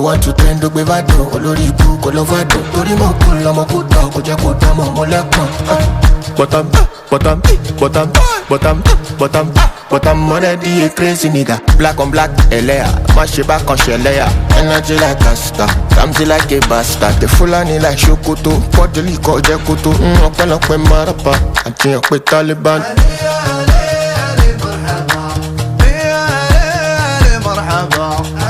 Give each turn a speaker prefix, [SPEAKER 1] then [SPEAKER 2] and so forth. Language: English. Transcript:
[SPEAKER 1] 1 to 10 dógbé vádùn olórí ikú kò lọ vádùn torí mọ̀ kú lọmọ kú tán kò jẹ́ kó dán mọ̀ mọ́ lẹ́kàn. Bottom, bottom, bottom, bottom, bottom, bottom, money be a crazy nigga. Black on black, Elea, mash back on Shelea. Energy like a star, something like a bastard. The Fulani like Shokoto, Podoli called Jekoto. Open up with Marapa, I think up with Taliban.